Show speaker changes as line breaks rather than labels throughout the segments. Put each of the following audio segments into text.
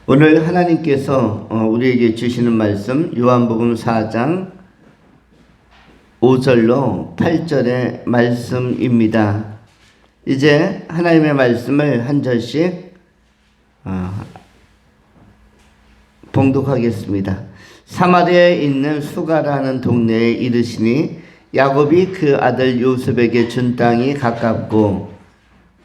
오늘 하나님께서 우리에게 주시는 말씀 요한복음 4장 5절로 8절의 말씀입니다. 이제 하나님의 말씀을 한 절씩 봉독하겠습니다. 사마리아에 있는 수가라는 동네에 이르시니 야곱이 그 아들 요셉에게 준 땅이 가깝고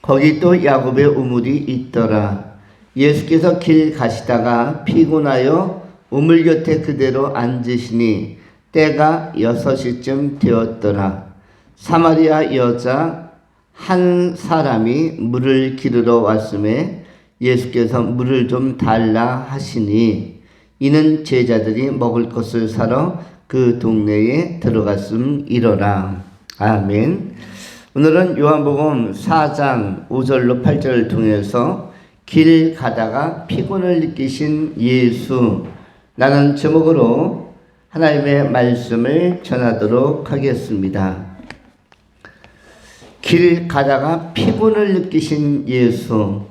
거기 또 야곱의 우물이 있더라. 예수께서 길 가시다가 피곤하여 우물 곁에 그대로 앉으시니 때가 6시쯤 되었더라. 사마리아 여자 한 사람이 물을 기르러 왔음에 예수께서 물을 좀 달라 하시니 이는 제자들이 먹을 것을 사러 그 동네에 들어갔음이로라. 아멘. 오늘은 요한복음 4장 5절로 8절을 통해서 길 가다가 피곤을 느끼신 예수 라는 제목으로 하나님의 말씀을 전하도록 하겠습니다. 길 가다가 피곤을 느끼신 예수.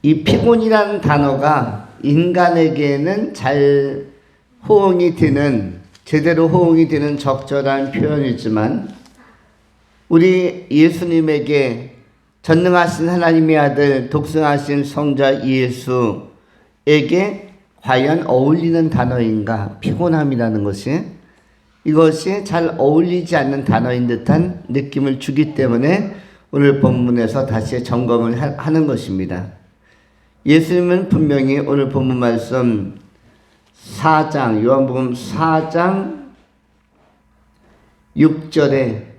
이 피곤이라는 단어가 인간에게는 잘 호응이 되는, 제대로 호응이 되는 적절한 표현이지만 우리 예수님에게 전능하신 하나님의 아들 독생하신 성자 예수에게 과연 어울리는 단어인가? 피곤함이라는 것이 이것이 잘 어울리지 않는 단어인 듯한 느낌을 주기 때문에 오늘 본문에서 다시 점검을 하는 것입니다. 예수님은 분명히 오늘 본문 말씀 4장 요한복음 4장 6절에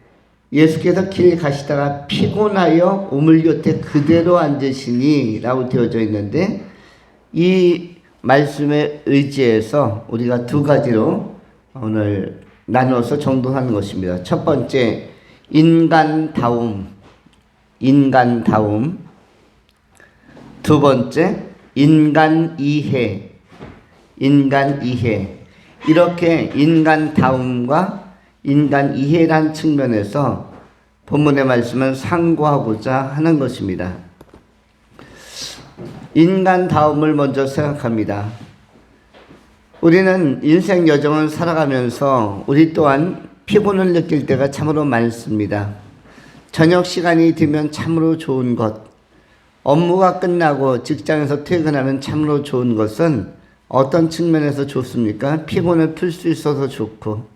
예수께서 길 가시다가 피곤하여 우물 곁에 그대로 앉으시니 라고 되어져 있는데 이 말씀에 의지해서 우리가 두 가지로 오늘 나눠서 정돈하는 것입니다. 첫 번째, 인간다움. 두 번째, 인간이해. 이렇게 인간다움과 인간이해란 측면에서 본문의 말씀은 상고하고자 하는 것입니다. 인간다움을 먼저 생각합니다. 우리는 인생 여정을 살아가면서 우리 또한 피곤을 느낄 때가 참으로 많습니다. 저녁 시간이 되면 참으로 좋은 것, 업무가 끝나고 직장에서 퇴근하면 참으로 좋은 것은 어떤 측면에서 좋습니까? 피곤을 풀 수 있어서 좋고,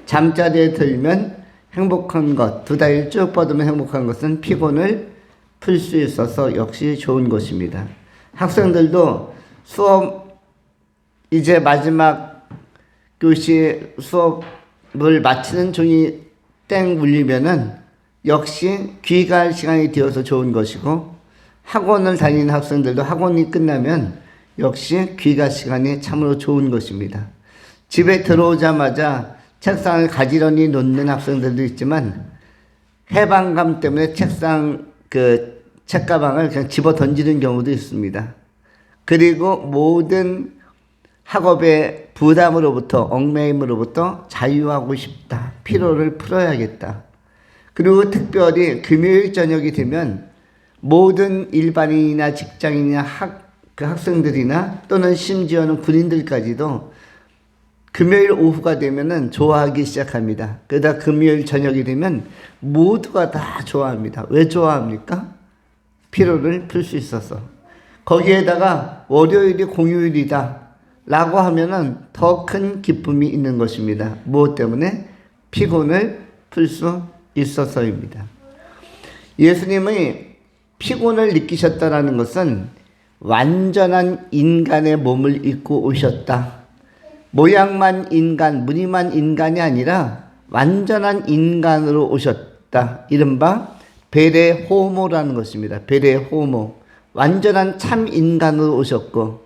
잠자리에 들면 행복한 것, 2달 쭉 뻗으면 행복한 것은 피곤을 풀 수 있어서 역시 좋은 것입니다. 학생들도 수업 이제 마지막 교시 수업을 마치는 종이 땡 울리면은 역시 귀가할 시간이 되어서 좋은 것이고, 학원을 다니는 학생들도 학원이 끝나면 역시 귀가 시간이 참으로 좋은 것입니다. 집에 들어오자마자 책상을 가지런히 놓는 학생들도 있지만 해방감 때문에 책가방을 그냥 집어 던지는 경우도 있습니다. 그리고 모든 학업의 부담으로부터, 얽매임으로부터 자유하고 싶다. 피로를 풀어야겠다. 그리고 특별히 금요일 저녁이 되면 모든 일반인이나 직장인이나 학생들이나 또는 심지어는 군인들까지도 금요일 오후가 되면은 좋아하기 시작합니다. 그러다 금요일 저녁이 되면 모두가 다 좋아합니다. 왜 좋아합니까? 피로를 풀 수 있어서. 거기에다가 월요일이 공휴일이다 라고 하면은 더 큰 기쁨이 있는 것입니다. 무엇 때문에? 피곤을 풀 수 있어서입니다. 예수님의 피곤을 느끼셨다라는 것은 완전한 인간의 몸을 입고 오셨다. 모양만 인간, 무늬만 인간이 아니라 완전한 인간으로 오셨다. 이른바 베레호모라는 것입니다. 베레호모. 완전한 참 인간으로 오셨고,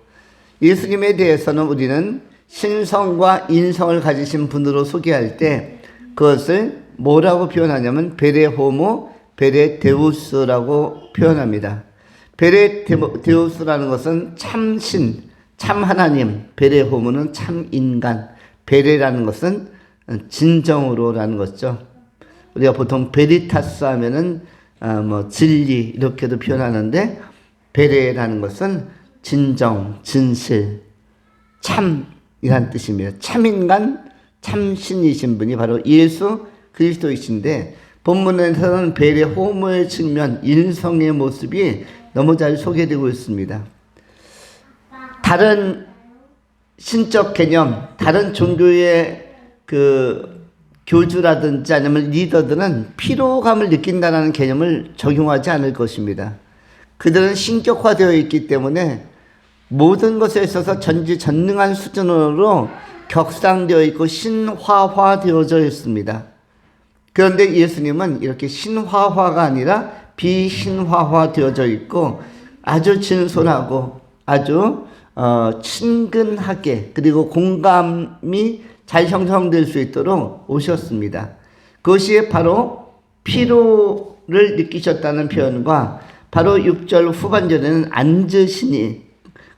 예수님에 대해서는 우리는 신성과 인성을 가지신 분으로 소개할 때 그것을 뭐라고 표현하냐면 베레호모, 베레데우스라고 표현합니다. 베레데우스라는 것은 참신, 참 하나님, 베레호모는 참 인간, 베레라는 것은 진정으로라는 것죠. 우리가 보통 베리타스 하면은 진리 이렇게도 표현하는데 베레라는 것은 진정, 진실, 참이란 뜻입니다. 참인간, 참신이신 분이 바로 예수 그리스도이신데, 본문에서는 벨의 호모의 측면, 인성의 모습이 너무 잘 소개되고 있습니다. 다른 신적 개념, 다른 종교의 교주라든지 아니면 리더들은 피로감을 느낀다는 개념을 적용하지 않을 것입니다. 그들은 신격화되어 있기 때문에 모든 것에 있어서 전지전능한 수준으로 격상되어 있고 신화화되어져 있습니다. 그런데 예수님은 이렇게 신화화가 아니라 비신화화되어져 있고 아주 진솔하고 아주 친근하게, 그리고 공감이 잘 형성될 수 있도록 오셨습니다. 그것이 바로 피로를 느끼셨다는 표현과 바로 6절 후반절에는 앉으시니,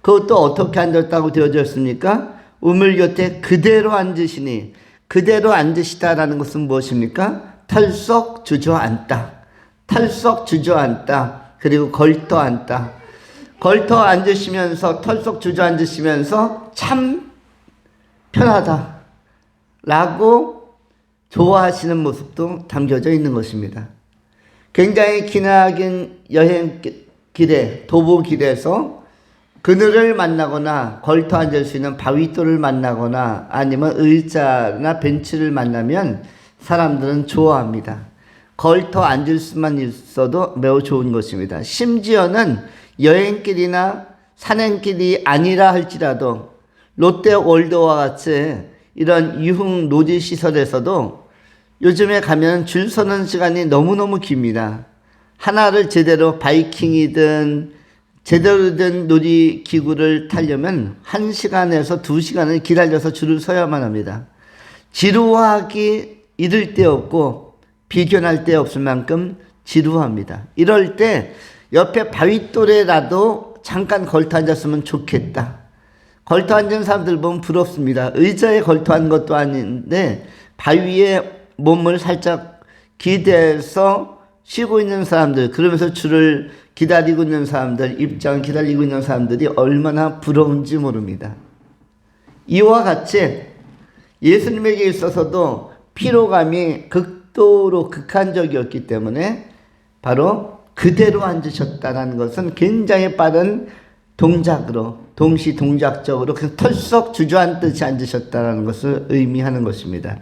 그것도 어떻게 앉았다고 되어져 있습니까? 우물 곁에 그대로 앉으시니, 그대로 앉으시다라는 것은 무엇입니까? 털썩 주저앉다. 털썩 주저앉다. 그리고 걸터 앉다. 걸터 앉으시면서, 털썩 주저앉으시면서 참 편하다 라고 좋아하시는 모습도 담겨져 있는 것입니다. 굉장히 기나긴 여행길에, 도보길에서 그늘을 만나거나 걸터 앉을 수 있는 바위돌을 만나거나 아니면 의자나 벤치를 만나면 사람들은 좋아합니다. 걸터 앉을 수만 있어도 매우 좋은 것입니다. 심지어는 여행길이나 산행길이 아니라 할지라도 롯데월드와 같이 이런 유흥 노지 시설에서도 요즘에 가면 줄 서는 시간이 너무너무 깁니다. 하나를 제대로 바이킹이든 제대로 된 놀이기구를 타려면 1시간에서 2시간을 기다려서 줄을 서야만 합니다. 지루하기 이를 데 없고 비견할 데 없을 만큼 지루합니다. 이럴 때 옆에 바위돌에라도 잠깐 걸터 앉았으면 좋겠다. 걸터 앉은 사람들 보면 부럽습니다. 의자에 걸터 앉은 것도 아닌데 바위에 몸을 살짝 기대서 쉬고 있는 사람들, 그러면서 줄을 기다리고 있는 사람들, 입장 기다리고 있는 사람들이 얼마나 부러운지 모릅니다. 이와 같이 예수님에게 있어서도 피로감이 극도로 극한적이었기 때문에 바로 그대로 앉으셨다는 것은 굉장히 빠른 동작으로, 동시동작적으로 그냥 털썩 주저앉듯이 앉으셨다는 것을 의미하는 것입니다.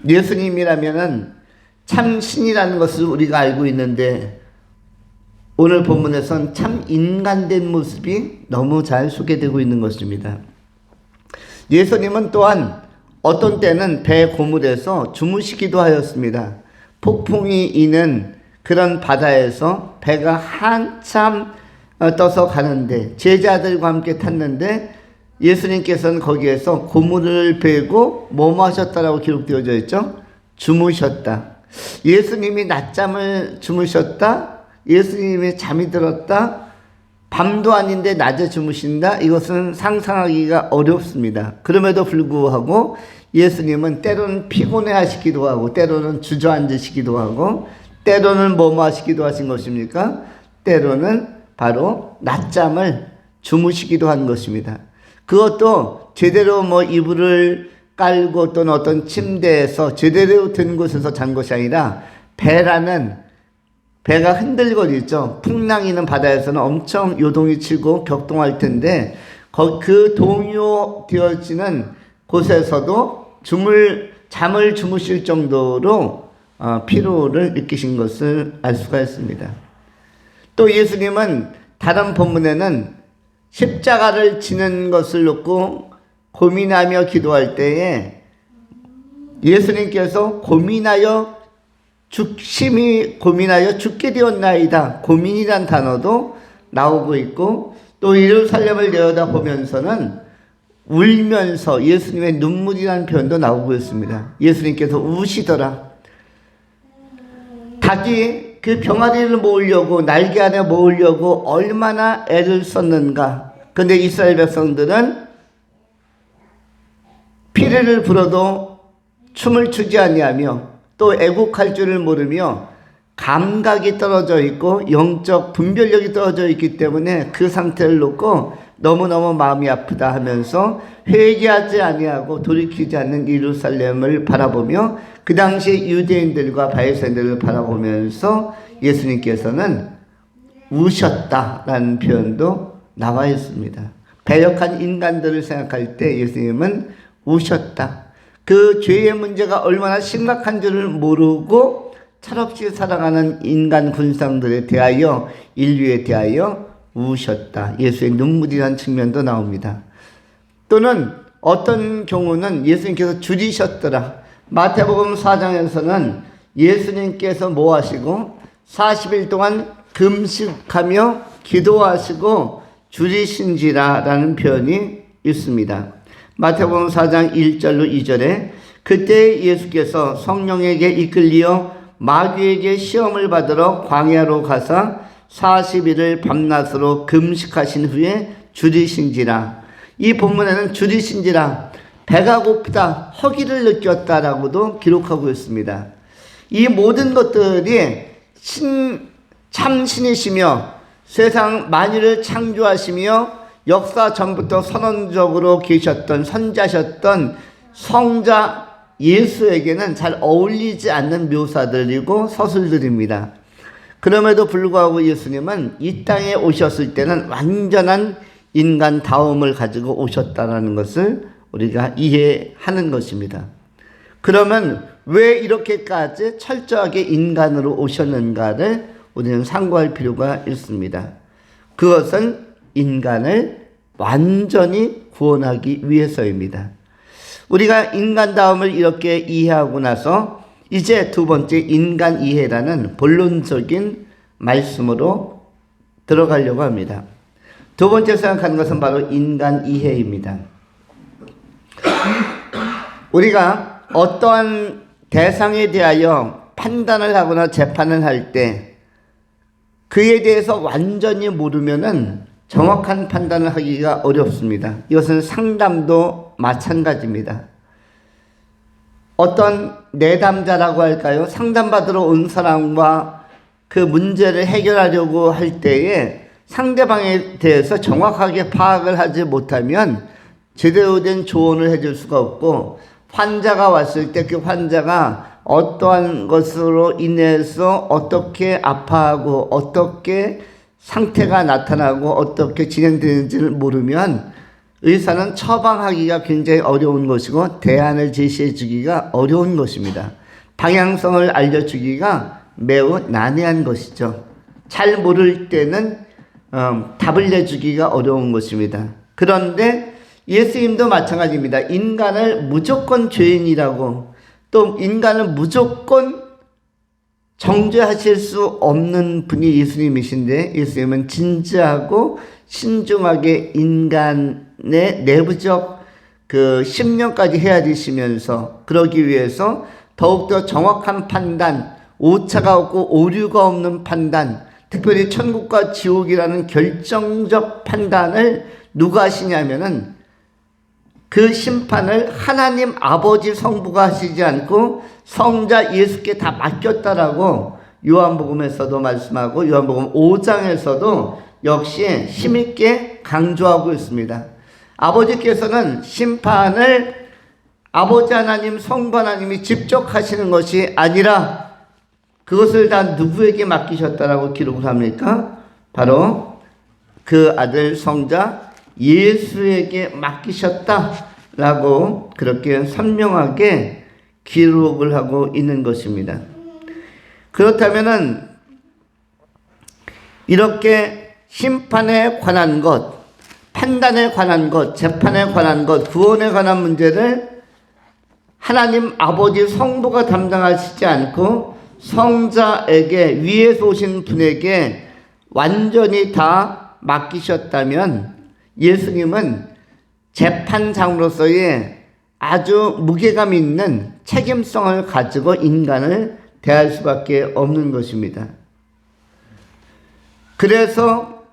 예수님이라면은 참 신이라는 것을 우리가 알고 있는데 오늘 본문에선 참 인간된 모습이 너무 잘 소개되고 있는 것입니다. 예수님은 또한 어떤 때는 배 고물에서 주무시기도 하였습니다. 폭풍이 이는 그런 바다에서 배가 한참 떠서 가는데 제자들과 함께 탔는데 예수님께서는 거기에서 고물을 베고 뭐뭐 하셨다라고 기록되어져 있죠? 주무셨다. 예수님이 낮잠을 주무셨다? 예수님이 잠이 들었다? 밤도 아닌데 낮에 주무신다? 이것은 상상하기가 어렵습니다. 그럼에도 불구하고 예수님은 때로는 피곤해 하시기도 하고 때로는 주저앉으시기도 하고 때로는 뭐뭐 하시기도 하신 것입니까? 때로는 바로 낮잠을 주무시기도 한 것입니다. 그것도 제대로 이불을 깔고 또는 어떤 침대에서 제대로 된 곳에서 잔 것이 아니라 배가 흔들거리죠. 풍랑이는 바다에서는 엄청 요동이 치고 격동할 텐데 그 동요되어지는 곳에서도 잠을 주무실 정도로 피로를 느끼신 것을 알 수가 있습니다. 또 예수님은 다른 본문에는 십자가를 지는 것을 놓고 고민하며 기도할 때에 예수님께서 심히 고민하여 죽게 되었나이다. 고민이란 단어도 나오고 있고 또 예루살렘을 내려다보면서는 울면서 예수님의 눈물이라는 표현도 나오고 있습니다. 예수님께서 우시더라. 닭이 그 병아리를 모으려고 날개 안에 모으려고 얼마나 애를 썼는가. 그런데 이스라엘 백성들은 피리를 불어도 춤을 추지 아니하며 또 애국할 줄을 모르며 감각이 떨어져 있고 영적 분별력이 떨어져 있기 때문에 그 상태를 놓고 너무너무 마음이 아프다 하면서 회개하지 아니하고 돌이키지 않는 예루살렘을 바라보며 그 당시 유대인들과 바리새인들을 바라보면서 예수님께서는 우셨다라는 표현도 나와 있습니다. 배역한 인간들을 생각할 때 예수님은 우셨다. 그 죄의 문제가 얼마나 심각한 줄을 모르고 철없이 살아가는 인간 군상들에 대하여, 인류에 대하여 우셨다. 예수의 눈물이라는 측면도 나옵니다. 또는 어떤 경우는 예수님께서 줄이셨더라. 마태복음 4장에서는 예수님께서 뭐 하시고 40일 동안 금식하며 기도하시고 줄이신지라 라는 표현이 있습니다. 마태복음 4장 1절로 2절에 그때 예수께서 성령에게 이끌리어 마귀에게 시험을 받으러 광야로 가사 40일을 밤낮으로 금식하신 후에 줄이신지라. 이 본문에는 줄이신지라 배가 고프다, 허기를 느꼈다라고도 기록하고 있습니다. 이 모든 것들이 참 신이시며 세상 만유를 창조하시며 역사 전부터 선언적으로 계셨던 선자셨던 성자 예수에게는 잘 어울리지 않는 묘사들이고 서술들입니다. 그럼에도 불구하고 예수님은 이 땅에 오셨을 때는 완전한 인간다움을 가지고 오셨다는 것을 우리가 이해하는 것입니다. 그러면 왜 이렇게까지 철저하게 인간으로 오셨는가를 우리는 상고할 필요가 있습니다. 그것은 인간을 완전히 구원하기 위해서입니다. 우리가 인간다움을 이렇게 이해하고 나서 이제 두 번째 인간 이해라는 본론적인 말씀으로 들어가려고 합니다. 두 번째 생각하는 것은 바로 인간 이해입니다. 우리가 어떠한 대상에 대하여 판단을 하거나 재판을 할 때 그에 대해서 완전히 모르면은 정확한 판단을 하기가 어렵습니다. 이것은 상담도 마찬가지입니다. 어떤 내담자라고 할까요? 상담받으러 온 사람과 그 문제를 해결하려고 할 때에 상대방에 대해서 정확하게 파악을 하지 못하면 제대로 된 조언을 해줄 수가 없고, 환자가 왔을 때 그 환자가 어떠한 것으로 인해서 어떻게 아파하고 어떻게 상태가 나타나고 어떻게 진행되는지를 모르면 의사는 처방하기가 굉장히 어려운 것이고 대안을 제시해 주기가 어려운 것입니다. 방향성을 알려주기가 매우 난해한 것이죠. 잘 모를 때는 답을 내주기가 어려운 것입니다. 그런데 예수님도 마찬가지입니다. 인간을 무조건 죄인이라고, 또 인간을 무조건 정죄하실 수 없는 분이 예수님이신데, 예수님은 진지하고 신중하게 인간의 내부적 그 심령까지 헤아리시면서, 그러기 위해서 더욱더 정확한 판단, 오차가 없고 오류가 없는 판단, 특별히 천국과 지옥이라는 결정적 판단을 누가 하시냐면은 그 심판을 하나님 아버지 성부가 하시지 않고 성자 예수께 다 맡겼다라고 요한복음에서도 말씀하고 요한복음 5장에서도 역시 힘있게 강조하고 있습니다. 아버지께서는 심판을 아버지 하나님, 성부 하나님이 직접 하시는 것이 아니라 그것을 다 누구에게 맡기셨다라고 기록을 합니까? 바로 그 아들 성자 예수에게 맡기셨다라고 그렇게 선명하게 기록을 하고 있는 것입니다. 그렇다면은 이렇게 심판에 관한 것, 판단에 관한 것, 재판에 관한 것, 구원에 관한 문제를 하나님 아버지 성부가 담당하시지 않고 성자에게, 위에서 오신 분에게 완전히 다 맡기셨다면 예수님은 재판장으로서의 아주 무게감 있는 책임성을 가지고 인간을 대할 수밖에 없는 것입니다. 그래서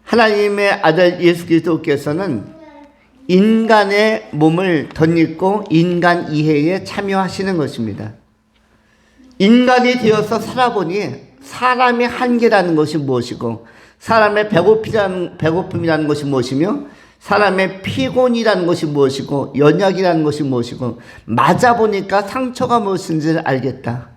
하나님의 아들 예수 그리스도께서는 인간의 몸을 덧입고 인간 이해에 참여하시는 것입니다. 인간이 되어서 살아보니 사람의 한계라는 것이 무엇이고 사람의 배고픔이라는 것이 무엇이며 사람의 피곤이라는 것이 무엇이고 연약이라는 것이 무엇이고 맞아보니까 상처가 무엇인지를 알겠다.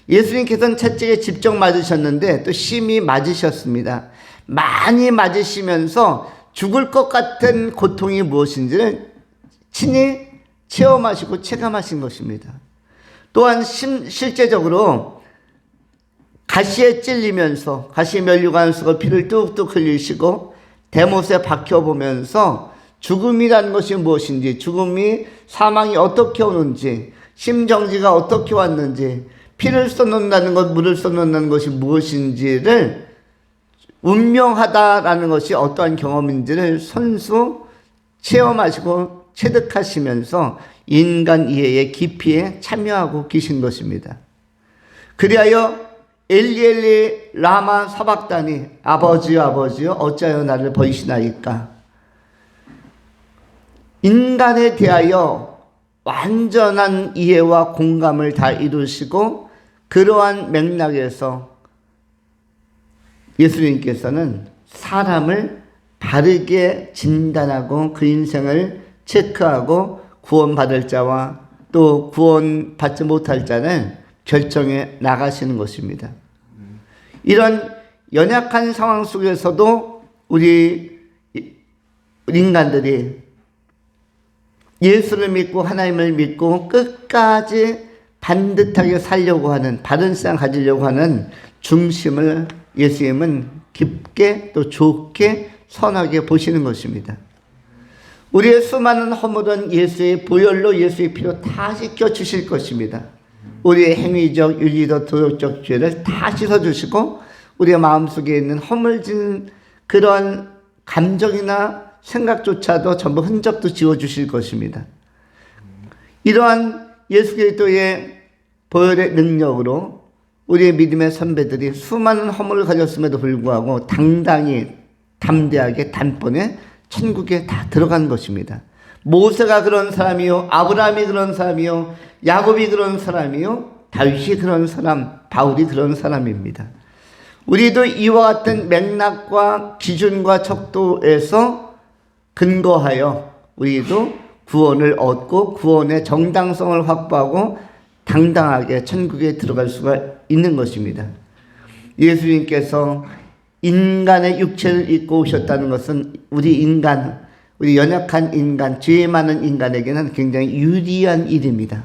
예수님께서는 채찍에 직접 맞으셨는데 또 심히 맞으셨습니다. 많이 맞으시면서 죽을 것 같은 고통이 무엇인지를 친히 체험하시고 체감하신 것입니다. 또한 실제적으로 가시에 찔리면서 가시 면류관수가 피를 뚝뚝 흘리시고 대못에 박혀보면서 죽음이라는 것이 무엇인지, 죽음이 사망이 어떻게 오는지, 심정지가 어떻게 왔는지, 피를 쏟는다는 것, 물을 쏟는다는 것이 무엇인지를 운명하다라는 것이 어떠한 경험인지를 손수 체험하시고 체득하시면서 인간 이해의 깊이에 참여하고 계신 것입니다. 그리하여 엘리 라마 사박다니 아버지여 아버지여 어찌하여 나를 버리시나이까. 인간에 대하여 완전한 이해와 공감을 다 이루시고 그러한 맥락에서 예수님께서는 사람을 바르게 진단하고 그 인생을 체크하고 구원받을 자와 또 구원받지 못할 자는 결정해 나가시는 것입니다. 이런 연약한 상황 속에서도 우리 인간들이 예수를 믿고 하나님을 믿고 끝까지 반듯하게 살려고 하는, 바른 신앙 가지려고 하는 중심을 예수님은 깊게 또 좋게 선하게 보시는 것입니다. 우리의 수많은 허물은 예수의 보혈로 예수의 피로 다 씻겨주실 것입니다. 우리의 행위적, 윤리적, 도덕적 죄를 다 씻어주시고 우리의 마음속에 있는 허물진 그런 감정이나 생각조차도 전부 흔적도 지워주실 것입니다. 이러한 예수 그리스도의 보혈의 능력으로 우리의 믿음의 선배들이 수많은 허물을 가졌음에도 불구하고 당당히 담대하게 단번에 천국에 다 들어간 것입니다. 모세가 그런 사람이요, 아브라함이 그런 사람이요, 야곱이 그런 사람이요, 다윗이 그런 사람, 바울이 그런 사람입니다. 우리도 이와 같은 맥락과 기준과 척도에서 근거하여 우리도 구원을 얻고 구원의 정당성을 확보하고 당당하게 천국에 들어갈 수가 있는 것입니다. 예수님께서 인간의 육체를 입고 오셨다는 것은 우리 연약한 인간, 죄 많은 인간에게는 굉장히 유리한 일입니다.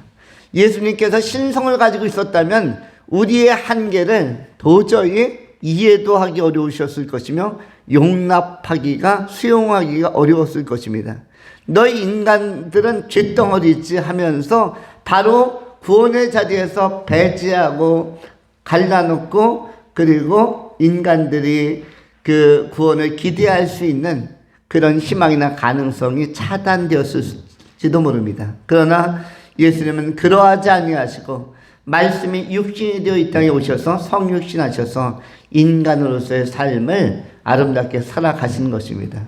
예수님께서 신성을 가지고 있었다면 우리의 한계를 도저히 이해도 하기 어려우셨을 것이며 용납하기가, 수용하기가 어려웠을 것입니다. 너희 인간들은 쇳덩어리지 하면서 바로 구원의 자리에서 배제하고 갈라놓고 그리고 인간들이 그 구원을 기대할 수 있는 그런 희망이나 가능성이 차단되었을지도 모릅니다. 그러나 예수님은 그러하지 아니하시고 말씀이 육신이 되어 이 땅에 오셔서 성육신하셔서 인간으로서의 삶을 아름답게 살아가신 것입니다.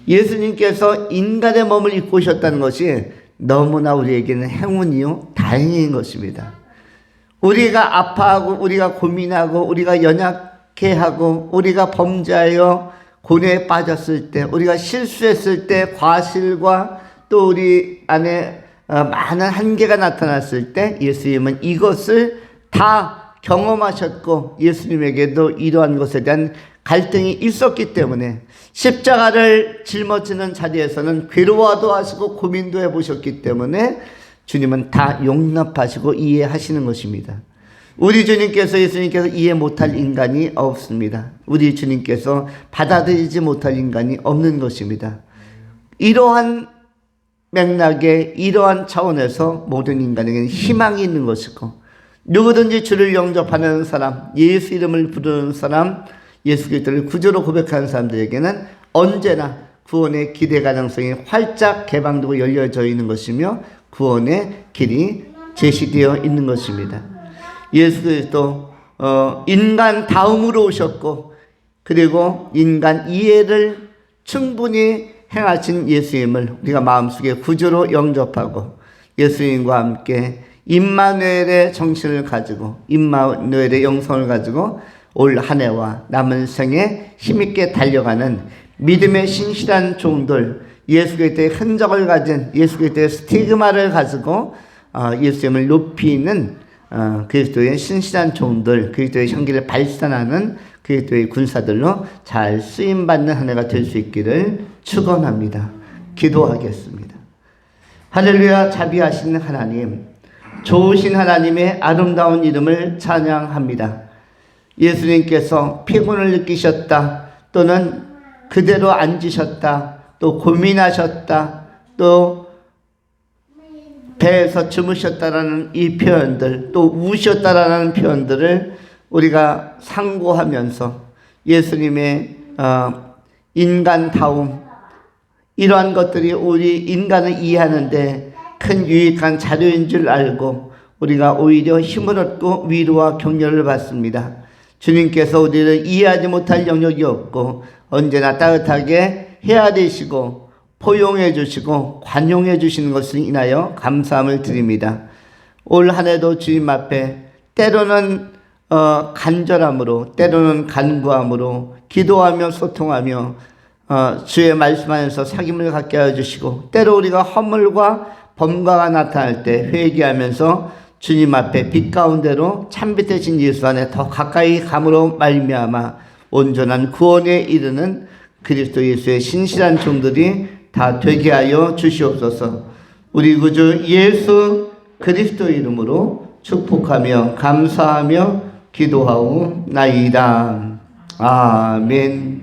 예수님께서 인간의 몸을 입고 오셨다는 것이 너무나 우리에게는 행운이요 다행인 것입니다. 우리가 아파하고 우리가 고민하고 우리가 연약해하고 우리가 범죄하여 고뇌에 빠졌을 때, 우리가 실수했을 때, 과실과 또 우리 안에 많은 한계가 나타났을 때 예수님은 이것을 다 경험하셨고 예수님에게도 이러한 것에 대한 갈등이 있었기 때문에 십자가를 짊어지는 자리에서는 괴로워도 하시고 고민도 해보셨기 때문에 주님은 다 용납하시고 이해하시는 것입니다. 우리 주님께서, 예수님께서 이해 못할 인간이 없습니다. 우리 주님께서 받아들이지 못할 인간이 없는 것입니다. 이러한 맥락에, 이러한 차원에서 모든 인간에게는 희망이 있는 것이고 누구든지 주를 영접하는 사람, 예수 이름을 부르는 사람, 예수 그리스도를 구주로 고백하는 사람들에게는 언제나 구원의 기대 가능성이 활짝 개방되고 열려져 있는 것이며 구원의 길이 제시되어 있는 것입니다. 예수 그리스도 인간 다음으로 오셨고 그리고 인간 이해를 충분히 행하신 예수님을 우리가 마음속에 구주로 영접하고 예수님과 함께 임마누엘의 정신을 가지고 임마누엘의 영성을 가지고 올 한 해와 남은 생에 힘있게 달려가는 믿음의 신실한 종들, 예수 그리스도의 흔적을 가진 예수 그리스도의 스티그마를 가지고 예수님을 높이는 그리스도의 신실한 종들, 그리스도의 향기를 발산하는 그리스도의 군사들로 잘 쓰임받는 한 해가 될 수 있기를 축원합니다. 기도하겠습니다. 할렐루야. 자비하신 하나님, 좋으신 하나님의 아름다운 이름을 찬양합니다. 예수님께서 피곤을 느끼셨다, 또는 그대로 앉으셨다, 또 고민하셨다, 또 배에서 주무셨다라는 이 표현들, 또 우셨다라는 표현들을 우리가 상고하면서 예수님의 인간다움, 이러한 것들이 우리 인간을 이해하는데 큰 유익한 자료인 줄 알고 우리가 오히려 힘을 얻고 위로와 격려를 받습니다. 주님께서 우리를 이해하지 못할 영역이 없고 언제나 따뜻하게 헤아리시고 포용해 주시고 관용해 주시는 것을 인하여 감사함을 드립니다. 올 한 해도 주님 앞에 때로는 간절함으로, 때로는 간구함으로 기도하며 소통하며 주의 말씀 안에서 사귐을 갖게 하여 주시고, 때로 우리가 허물과 범과가 나타날 때 회개하면서 주님 앞에 빛 가운데로 참빛 되신 예수 안에 더 가까이 감으로 말미암아 온전한 구원에 이르는 그리스도 예수의 신실한 종들이 다 되게 하여 주시옵소서. 우리 구주 예수 그리스도 이름으로 축복하며 감사하며 기도하오나이다. 아멘.